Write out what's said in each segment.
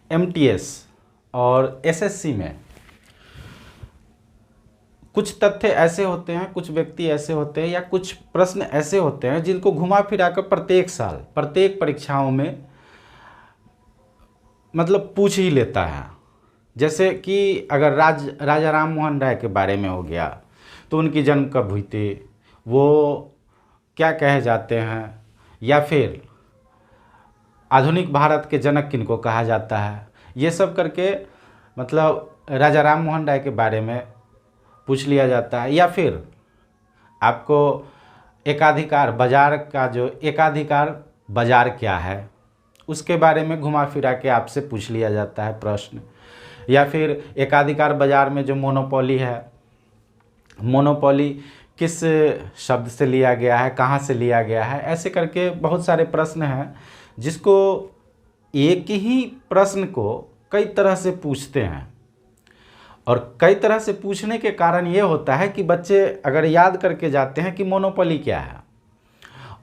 MTS और SSC में कुछ तथ्य ऐसे होते हैं, कुछ व्यक्ति ऐसे होते हैं या कुछ प्रश्न ऐसे होते हैं जिनको घुमा फिरा कर प्रत्येक साल प्रत्येक परीक्षाओं में मतलब पूछ ही लेता है। जैसे कि अगर राजा राम मोहन राय के बारे में हो गया तो उनकी जन्म कब हुई थी, वो क्या कहे जाते हैं, या फिर आधुनिक भारत के जनक किनको कहा जाता है, ये सब करके मतलब राजा राम मोहन राय के बारे में पूछ लिया जाता है। या फिर आपको एकाधिकार बाजार का जो एकाधिकार बाजार क्या है उसके बारे में घुमा फिरा के आपसे पूछ लिया जाता है प्रश्न। या फिर एकाधिकार बाजार में जो मोनोपोली है, मोनोपोली किस शब्द से लिया गया है, कहाँ से लिया गया है, ऐसे करके बहुत सारे प्रश्न हैं जिसको एक ही प्रश्न को कई तरह से पूछते हैं। और कई तरह से पूछने के कारण ये होता है कि बच्चे अगर याद करके जाते हैं कि मोनोपोली क्या है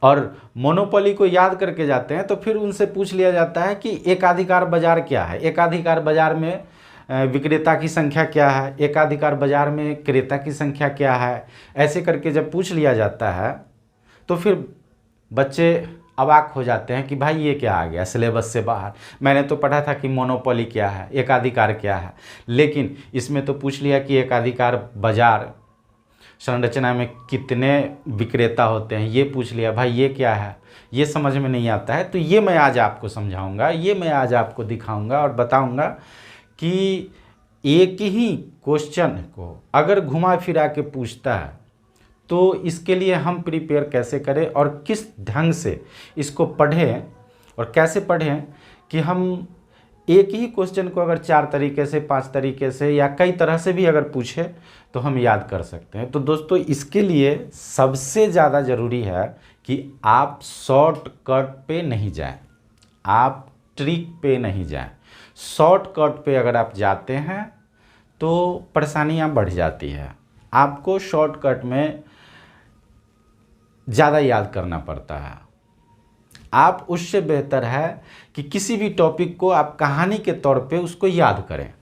और मोनोपोली को याद करके जाते हैं तो फिर उनसे पूछ लिया जाता है कि एकाधिकार बाजार क्या है, एकाधिकार बाजार में विक्रेता की संख्या क्या है, एकाधिकार बाजार में क्रेता की संख्या क्या है। ऐसे करके जब पूछ लिया जाता है तो फिर बच्चे अवाक हो जाते हैं कि भाई ये क्या आ गया सिलेबस से बाहर, मैंने तो पढ़ा था कि मोनोपोली क्या है, एकाधिकार क्या है, लेकिन इसमें तो पूछ लिया कि एकाधिकार बाजार संरचना में कितने विक्रेता होते हैं, ये पूछ लिया। भाई ये क्या है, ये समझ में नहीं आता है। तो ये मैं आज आपको समझाऊंगा, ये मैं आज आपको दिखाऊंगा और बताऊंगा कि एक ही क्वेश्चन को अगर घुमा फिरा के पूछता है तो इसके लिए हम प्रिपेयर कैसे करें और किस ढंग से इसको पढ़ें और कैसे पढ़ें कि हम एक ही क्वेश्चन को अगर 4 तरीके से 5 तरीके से या कई तरह से भी अगर पूछे तो हम याद कर सकते हैं। तो दोस्तों इसके लिए सबसे ज़्यादा ज़रूरी है कि आप शॉर्टकट पे नहीं जाएं, आप ट्रिक पे नहीं जाएं। शॉर्टकट पे अगर आप जाते हैं तो परेशानियां बढ़ जाती है, आपको शॉर्टकट में ज़्यादा याद करना पड़ता है। आप उससे बेहतर है कि किसी भी टॉपिक को आप कहानी के तौर पे उसको याद करें।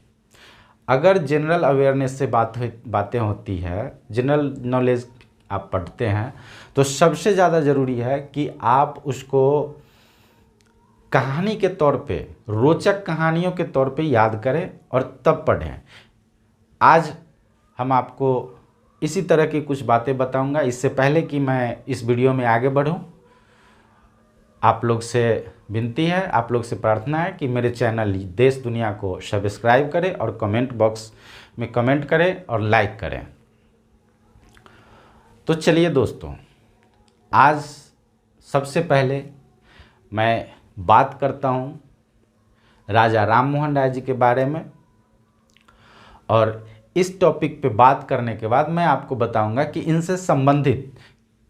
अगर जनरल अवेयरनेस से बातें होती है, जनरल नॉलेज आप पढ़ते हैं, तो सबसे ज़्यादा ज़रूरी है कि आप उसको कहानी के तौर पे, रोचक कहानियों के तौर पे याद करें और तब पढ़ें। आज हम आपको इसी तरह की कुछ बातें बताऊंगा। इससे पहले कि मैं इस वीडियो में आगे बढ़ूं, आप लोग से विनती है, आप लोग से प्रार्थना है कि मेरे चैनल देश दुनिया को सब्सक्राइब करें और कमेंट बॉक्स में कमेंट करें और लाइक करें। तो चलिए दोस्तों, आज सबसे पहले मैं बात करता हूं राजा राम मोहन राय जी के बारे में, और इस टॉपिक पे बात करने के बाद मैं आपको बताऊंगा कि इनसे संबंधित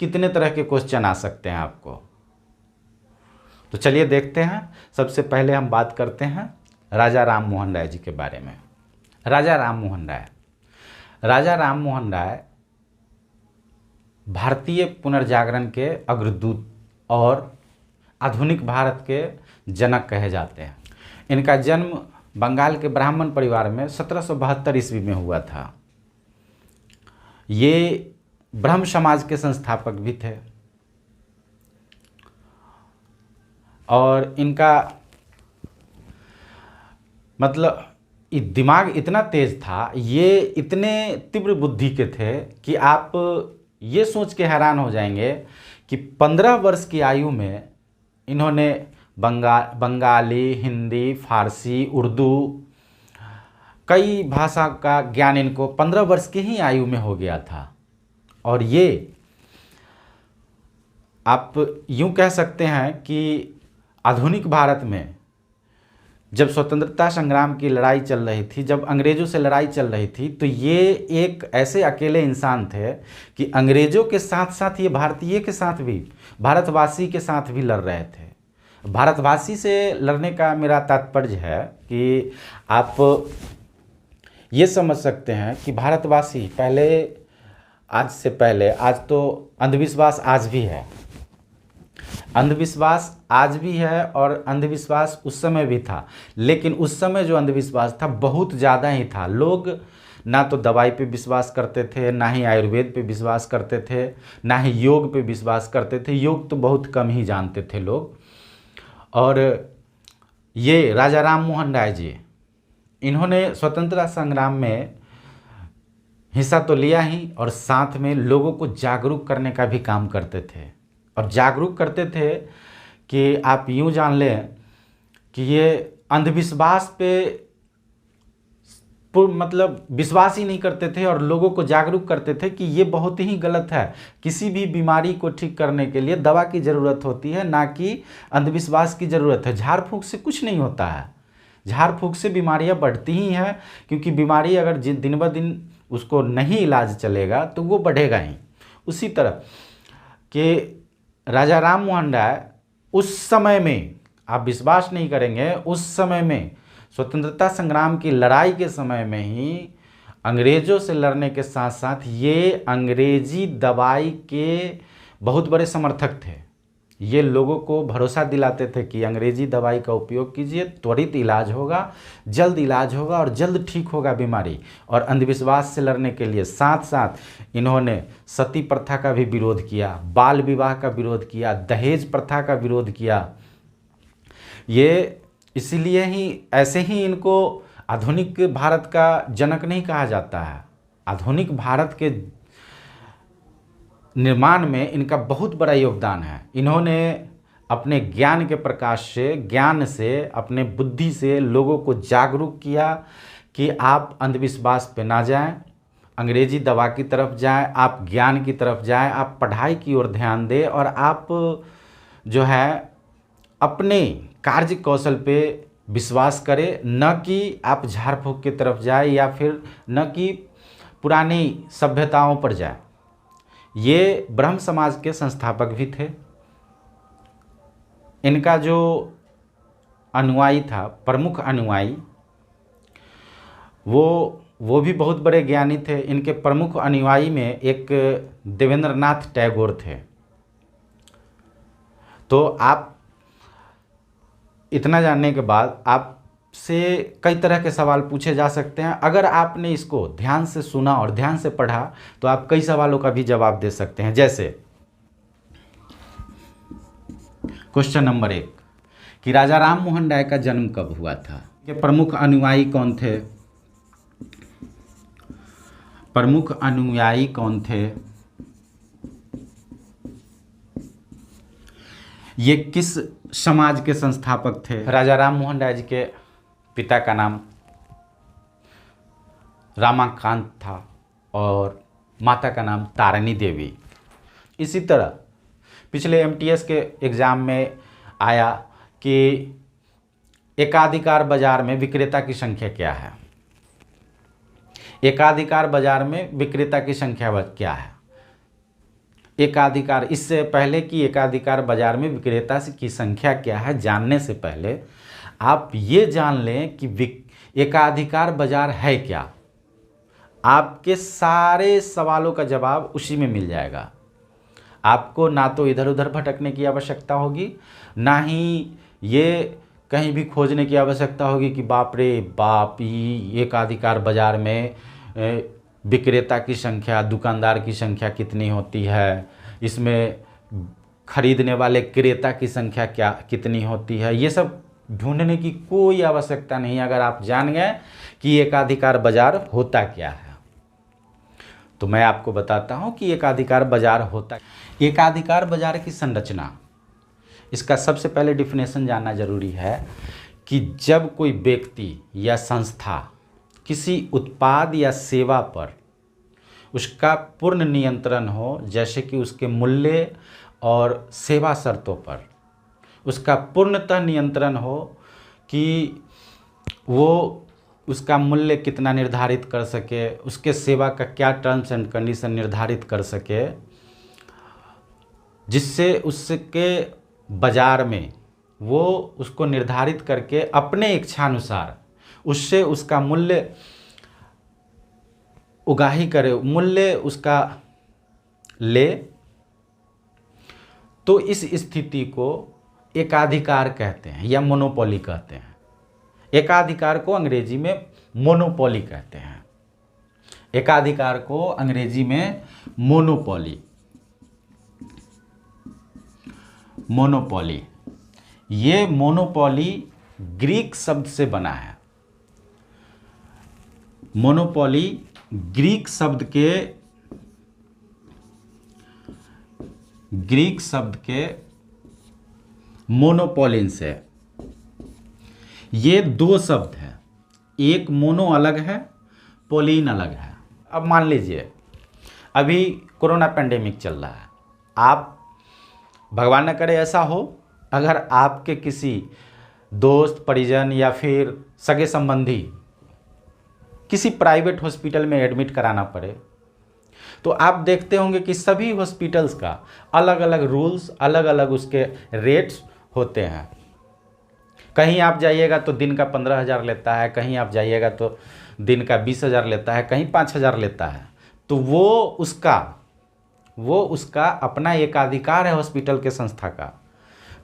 कितने तरह के क्वेश्चन आ सकते हैं आपको। तो चलिए देखते हैं। सबसे पहले हम बात करते हैं राजा राम मोहन राय जी के बारे में। राजा राम मोहन राय, राजा राम मोहन राय भारतीय पुनर्जागरण के अग्रदूत और आधुनिक भारत के जनक कहे जाते हैं। इनका जन्म बंगाल के ब्राह्मण परिवार में 1772 ईस्वी में हुआ था। ये ब्रह्म समाज के संस्थापक भी थे और इनका मतलब दिमाग इतना तेज था, ये इतने तीव्र बुद्धि के थे कि आप ये सोच के हैरान हो जाएंगे कि 15 वर्ष की आयु में इन्होंने बंगाली, हिंदी, फारसी, उर्दू, कई भाषा का ज्ञान इनको 15 वर्ष की ही आयु में हो गया था। और ये आप यूं कह सकते हैं कि आधुनिक भारत में जब स्वतंत्रता संग्राम की लड़ाई चल रही थी, जब अंग्रेज़ों से लड़ाई चल रही थी, तो ये एक ऐसे अकेले इंसान थे कि अंग्रेज़ों के साथ साथ ये भारतीय के साथ भी, भारतवासी के साथ भी लड़ रहे थे। भारतवासी से लड़ने का मेरा तात्पर्य है कि आप ये समझ सकते हैं कि भारतवासी पहले, आज से पहले, आज तो अंधविश्वास आज भी है, अंधविश्वास आज भी है और अंधविश्वास उस समय भी था, लेकिन उस समय जो अंधविश्वास था बहुत ज़्यादा ही था। लोग ना तो दवाई पे विश्वास करते थे, ना ही आयुर्वेद पे विश्वास करते थे, ना ही योग पे विश्वास करते थे। योग तो बहुत कम ही जानते थे लोग। और ये राजा राम मोहन राय जी, इन्होंने स्वतंत्रता संग्राम में हिस्सा तो लिया ही और साथ में लोगों को जागरूक करने का भी काम करते थे। और जागरूक करते थे कि आप यूँ जान लें कि ये अंधविश्वास पे मतलब विश्वास ही नहीं करते थे और लोगों को जागरूक करते थे कि ये बहुत ही गलत है। किसी भी बीमारी को ठीक करने के लिए दवा की ज़रूरत होती है, ना कि अंधविश्वास की ज़रूरत है। झाड़ फूँक से कुछ नहीं होता है, झाड़ फूँक से बीमारियां बढ़ती ही हैं, क्योंकि बीमारी अगर दिन ब दिन उसको नहीं इलाज चलेगा तो वो बढ़ेगा ही। उसी तरह कि राजा राम मोहन राय उस समय में, आप विश्वास नहीं करेंगे, उस समय में स्वतंत्रता संग्राम की लड़ाई के समय में ही अंग्रेज़ों से लड़ने के साथ साथ ये अंग्रेजी दवाई के बहुत बड़े समर्थक थे। ये लोगों को भरोसा दिलाते थे कि अंग्रेजी दवाई का उपयोग कीजिए, त्वरित इलाज होगा, जल्द इलाज होगा और जल्द ठीक होगा बीमारी। और अंधविश्वास से लड़ने के लिए साथ साथ इन्होंने सती प्रथा का भी विरोध किया, बाल विवाह का विरोध किया, दहेज प्रथा का विरोध किया। ये इसलिए ही, ऐसे ही इनको आधुनिक भारत का जनक नहीं कहा जाता है। आधुनिक भारत के निर्माण में इनका बहुत बड़ा योगदान है। इन्होंने अपने ज्ञान के प्रकाश से, ज्ञान से, अपने बुद्धि से लोगों को जागरूक किया कि आप अंधविश्वास पे ना जाएं, अंग्रेजी दवा की तरफ जाएं, आप ज्ञान की तरफ जाएं, आप पढ़ाई की ओर ध्यान दें और आप जो है अपने कार्य कौशल पे विश्वास करें, न कि आप झाड़ फूँक की तरफ जाए या फिर न कि पुरानी सभ्यताओं पर जाए। ये ब्रह्म समाज के संस्थापक भी थे। इनका जो अनुयायी था, प्रमुख अनुयायी, वो भी बहुत बड़े ज्ञानी थे। इनके प्रमुख अनुयायी में एक देवेंद्रनाथ टैगोर थे। तो आप इतना जानने के बाद आपसे कई तरह के सवाल पूछे जा सकते हैं। अगर आपने इसको ध्यान से सुना और ध्यान से पढ़ा तो आप कई सवालों का भी जवाब दे सकते हैं। जैसे क्वेश्चन नंबर 1 कि राजा राम मोहन राय का जन्म कब हुआ था? के प्रमुख अनुयायी कौन थे? प्रमुख अनुयायी कौन थे? ये किस समाज के संस्थापक थे? राजा राम मोहन राय जी के पिता का नाम रामाकांत था और माता का नाम तारिणी देवी। इसी तरह पिछले एमटीएस के एग्ज़ाम में आया कि एकाधिकार बाजार में विक्रेता की संख्या क्या है? एकाधिकार बाजार में विक्रेता की संख्या क्या है? एकाधिकार, इससे पहले कि एकाधिकार बाजार में विक्रेता की संख्या क्या है जानने से पहले आप ये जान लें कि एकाधिकार बाजार है क्या। आपके सारे सवालों का जवाब उसी में मिल जाएगा। आपको ना तो इधर उधर भटकने की आवश्यकता होगी, ना ही ये कहीं भी खोजने की आवश्यकता होगी कि बाप रे बाप, एकाधिकार बाजार में विक्रेता की संख्या, दुकानदार की संख्या कितनी होती है, इसमें खरीदने वाले क्रेता की संख्या कितनी होती है, ये सब ढूंढने की कोई आवश्यकता नहीं। अगर आप जान गए कि एकाधिकार बाजार होता क्या है, तो मैं आपको बताता हूं कि एकाधिकार बाजार होता। एकाधिकार बाजार की संरचना, इसका सबसे पहले डिफिनेशन जानना जरूरी है कि जब कोई व्यक्ति या संस्था किसी उत्पाद या सेवा पर उसका पूर्ण नियंत्रण हो, जैसे कि उसके मूल्य और सेवा शर्तों पर उसका पूर्णतः नियंत्रण हो कि वो उसका मूल्य कितना निर्धारित कर सके, उसके सेवा का क्या टर्म्स एंड कंडीशन निर्धारित कर सके, जिससे उसके बाजार में वो उसको निर्धारित करके अपने इच्छानुसार उससे उसका मूल्य उगाही करे, मूल्य उसका ले, तो इस स्थिति को एकाधिकार कहते हैं या मोनोपोली कहते हैं। एकाधिकार को अंग्रेजी में मोनोपोली कहते हैं। एकाधिकार को अंग्रेजी में मोनोपोली, मोनोपोली। ये मोनोपोली ग्रीक शब्द से बना है। मोनोपोली ग्रीक शब्द के मोनोपोलिन से। ये दो शब्द हैं, एक मोनो अलग है, पोलिन अलग है। अब मान लीजिए अभी कोरोना पेंडेमिक चल रहा है, आप, भगवान न करे ऐसा हो, अगर आपके किसी दोस्त, परिजन या फिर सगे संबंधी किसी प्राइवेट हॉस्पिटल में एडमिट कराना पड़े, तो आप देखते होंगे कि सभी हॉस्पिटल्स का अलग अलग रूल्स, अलग अलग उसके रेट्स होते हैं। कहीं आप जाइएगा तो दिन का 15,000 लेता है, कहीं आप जाइएगा तो दिन का 20,000 लेता है, कहीं 5,000 लेता है। तो वो उसका अपना एकाधिकार है हॉस्पिटल के संस्था का।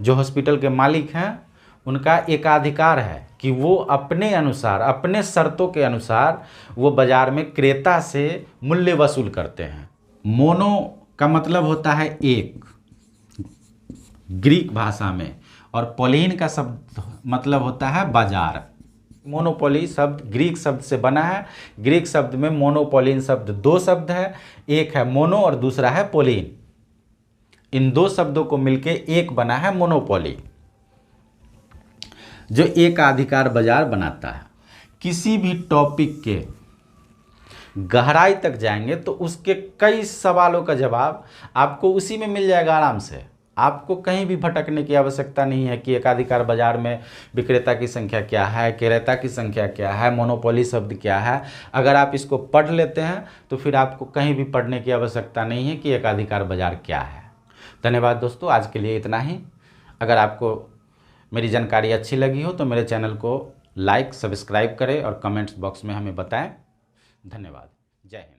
जो हॉस्पिटल के मालिक हैं उनका एकाधिकार है कि वो अपने अनुसार, अपने शर्तों के अनुसार वो बाज़ार में क्रेता से मूल्य वसूल करते हैं। मोनो का मतलब होता है एक ग्रीक भाषा में, और पोलिन का शब्द मतलब होता है बाजार। मोनोपोली शब्द ग्रीक शब्द से बना है। ग्रीक शब्द में मोनोपोलिन शब्द दो शब्द है, एक है मोनो और दूसरा है पोलिन। इन दो शब्दों को मिलके एक बना है मोनोपोली, जो एकाधिकार बाजार बनाता है। किसी भी टॉपिक के गहराई तक जाएंगे तो उसके कई सवालों का जवाब आपको उसी में मिल जाएगा आराम से। आपको कहीं भी भटकने की आवश्यकता नहीं है कि एकाधिकार बाजार में विक्रेता की संख्या क्या है, क्रेता की संख्या क्या है, मोनोपोली शब्द क्या है। अगर आप इसको पढ़ लेते हैं तो फिर आपको कहीं भी पढ़ने की आवश्यकता नहीं है कि एकाधिकार बाजार क्या है। धन्यवाद दोस्तों, आज के लिए इतना ही। अगर आपको मेरी जानकारी अच्छी लगी हो तो मेरे चैनल को लाइक, सब्सक्राइब करें और कमेंट्स बॉक्स में हमें बताएं। धन्यवाद। जय हिंद।